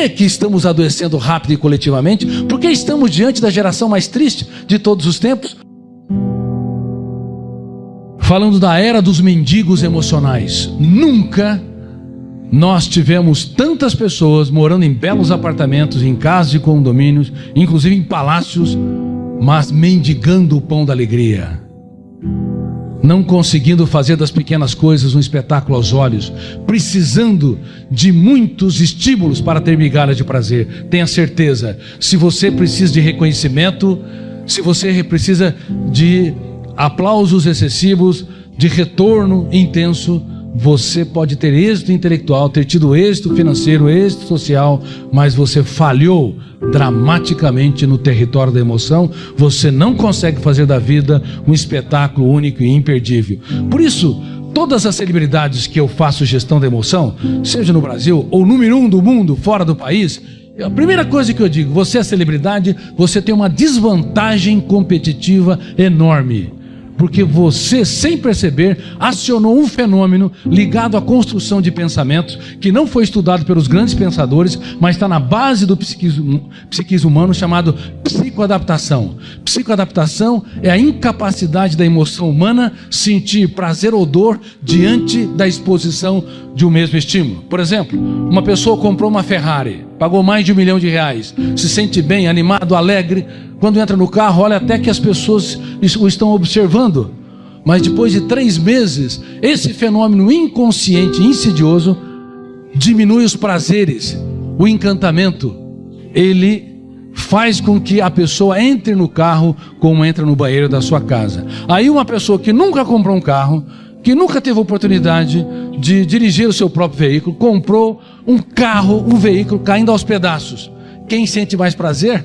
que estamos adoecendo rápido e coletivamente? Por que estamos diante da geração mais triste de todos os tempos? Falando da era dos mendigos emocionais. Nunca nós tivemos tantas pessoas morando em belos apartamentos, em casas de condomínios, inclusive em palácios, mas mendigando o pão da alegria, não conseguindo fazer das pequenas coisas um espetáculo aos olhos, precisando de muitos estímulos para ter migalhas de prazer. Tenha certeza, se você precisa de reconhecimento, se você precisa de aplausos excessivos, de retorno intenso, você pode ter êxito intelectual, ter tido êxito financeiro, êxito social, mas você falhou dramaticamente no território da emoção. Você não consegue fazer da vida um espetáculo único e imperdível. Por isso, todas as celebridades que eu faço gestão da emoção, seja no Brasil ou número 1 do mundo, fora do país, a primeira coisa que eu digo: você é celebridade, você tem uma desvantagem competitiva enorme. Porque você, sem perceber, acionou um fenômeno ligado à construção de pensamentos que não foi estudado pelos grandes pensadores, mas está na base do psiquismo humano, chamado psicoadaptação. Psicoadaptação é a incapacidade da emoção humana sentir prazer ou dor diante da exposição de um mesmo estímulo. Por exemplo, uma pessoa comprou uma Ferrari, pagou mais de R$1 milhão, se sente bem, animado, alegre. Quando entra no carro, olha até que as pessoas o estão observando. Mas depois de 3 meses, esse fenômeno inconsciente, insidioso, diminui os prazeres, o encantamento. Ele faz com que a pessoa entre no carro como entra no banheiro da sua casa. Aí uma pessoa que nunca comprou um carro, que nunca teve oportunidade de dirigir o seu próprio veículo, comprou um carro, um veículo caindo aos pedaços. Quem sente mais prazer?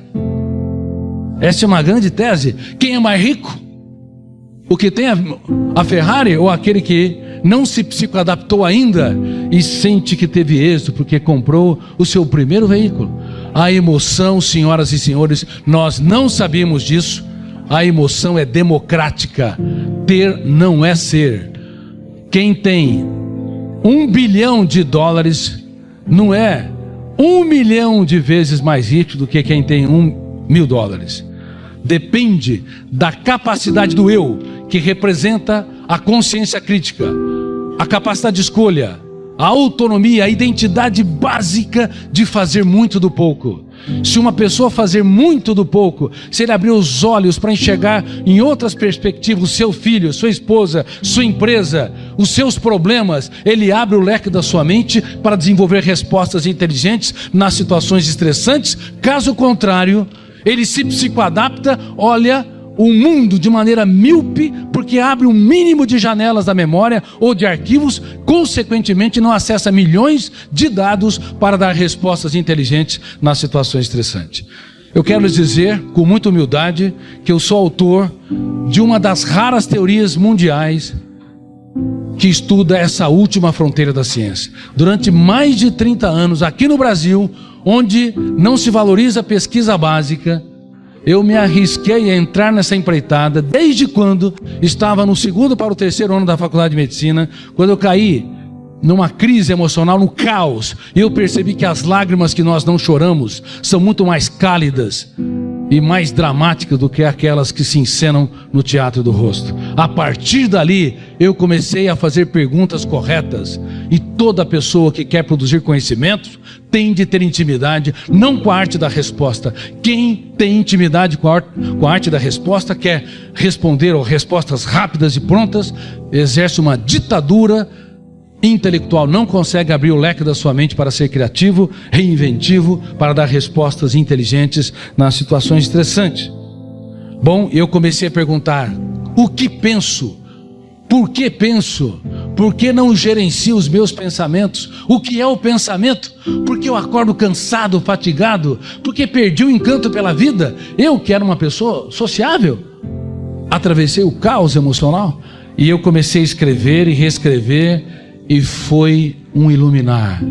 Essa é uma grande tese. Quem é mais rico? O que tem a Ferrari ou aquele que não se psicoadaptou ainda e sente que teve êxito porque comprou o seu primeiro veículo? A emoção, senhoras e senhores, nós não sabíamos disso. A emoção é democrática. Ter não é ser. Quem tem $1 bilhão não é 1 milhão de vezes mais rico do que quem tem $1.000. Depende da capacidade do eu, que representa a consciência crítica, a capacidade de escolha, a autonomia, a identidade básica de fazer muito do pouco. Se uma pessoa fazer muito do pouco, se ele abrir os olhos para enxergar em outras perspectivas o seu filho, sua esposa, sua empresa, os seus problemas, ele abre o leque da sua mente para desenvolver respostas inteligentes nas situações estressantes. Caso contrário, ele se psicoadapta, olha o mundo de maneira míope, porque abre um mínimo de janelas da memória ou de arquivos, consequentemente não acessa milhões de dados para dar respostas inteligentes nas situações estressantes. Eu quero lhes dizer, com muita humildade, que eu sou autor de uma das raras teorias mundiais que estuda essa última fronteira da ciência. Durante mais de 30 anos, aqui no Brasil, onde não se valoriza a pesquisa básica, eu me arrisquei a entrar nessa empreitada desde quando estava no 2º para o 3º ano da faculdade de medicina, quando eu caí numa crise emocional, no caos, e eu percebi que as lágrimas que nós não choramos são muito mais cálidas e mais dramáticas do que aquelas que se encenam no teatro do rosto. A partir dali, eu comecei a fazer perguntas corretas, e toda pessoa que quer produzir conhecimentos tem de ter intimidade, não com a arte da resposta. Quem tem intimidade com a arte da resposta, quer responder ou respostas rápidas e prontas, exerce uma ditadura intelectual, não consegue abrir o leque da sua mente para ser criativo, reinventivo, para dar respostas inteligentes nas situações estressantes. Bom, eu comecei a perguntar: o que penso? Por que penso? Por que não gerencio os meus pensamentos? O que é o pensamento? Por que eu acordo cansado, fatigado? Por que perdi o encanto pela vida? Eu que era uma pessoa sociável, atravessei o caos emocional, e eu comecei a escrever e reescrever, e foi um iluminar.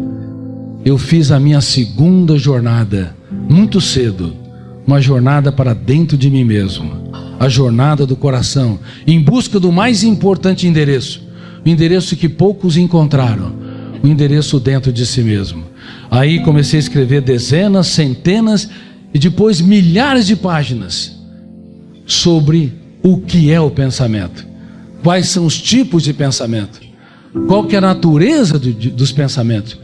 Eu fiz a minha 2ª jornada, muito cedo, uma jornada para dentro de mim mesmo, a jornada do coração, em busca do mais importante endereço, o endereço que poucos encontraram, o endereço dentro de si mesmo. Aí comecei a escrever dezenas, centenas e depois milhares de páginas sobre o que é o pensamento, quais são os tipos de pensamento, qual que é a natureza dos pensamentos,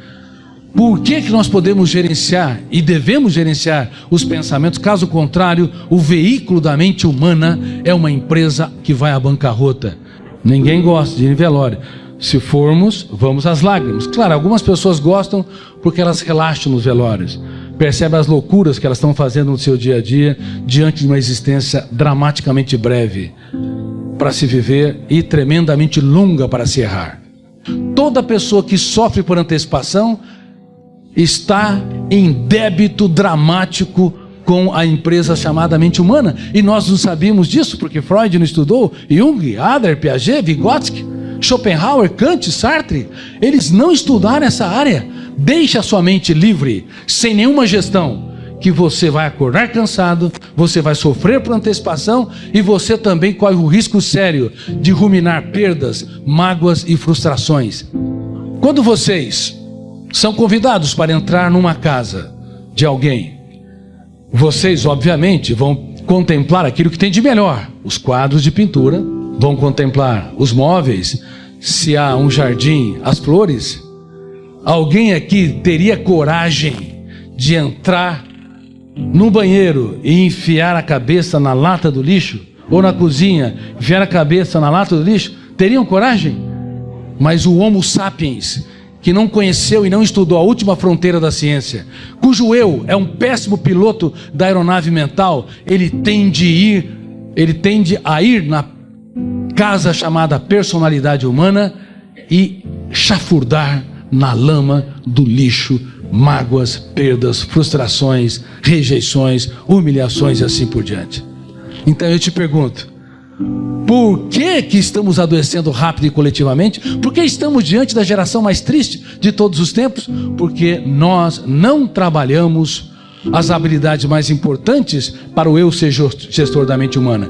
por que nós podemos gerenciar e devemos gerenciar os pensamentos. Caso contrário, o veículo da mente humana é uma empresa que vai à bancarrota. Ninguém gosta de ir em velório. Se formos, vamos às lágrimas. Claro, algumas pessoas gostam porque elas relaxam nos velórios, percebem as loucuras que elas estão fazendo no seu dia a dia, diante de uma existência dramaticamente breve para se viver e tremendamente longa para se errar. Toda pessoa que sofre por antecipação está em débito dramático com a empresa chamada mente humana. E nós não sabíamos disso porque Freud não estudou, Jung, Adler, Piaget, Vygotsky, Schopenhauer, Kant, Sartre. Eles não estudaram essa área. Deixe a sua mente livre, sem nenhuma gestão, que você vai acordar cansado, você vai sofrer por antecipação e você também corre o risco sério de ruminar perdas, mágoas e frustrações. Quando vocês são convidados para entrar numa casa de alguém, vocês obviamente vão contemplar aquilo que tem de melhor, os quadros de pintura, vão contemplar os móveis, se há um jardim, as flores. Alguém aqui teria coragem de entrar no banheiro e enfiar a cabeça na lata do lixo? Ou na cozinha, enfiar a cabeça na lata do lixo? Teriam coragem? Mas o Homo sapiens, que não conheceu e não estudou a última fronteira da ciência, cujo eu é um péssimo piloto da aeronave mental, ele tende a ir na casa chamada personalidade humana e chafurdar na lama do lixo mágoas, perdas, frustrações, rejeições, humilhações e assim por diante. Então eu te pergunto, por que estamos adoecendo rápido e coletivamente? Por que estamos diante da geração mais triste de todos os tempos? Porque nós não trabalhamos as habilidades mais importantes para o eu ser gestor da mente humana.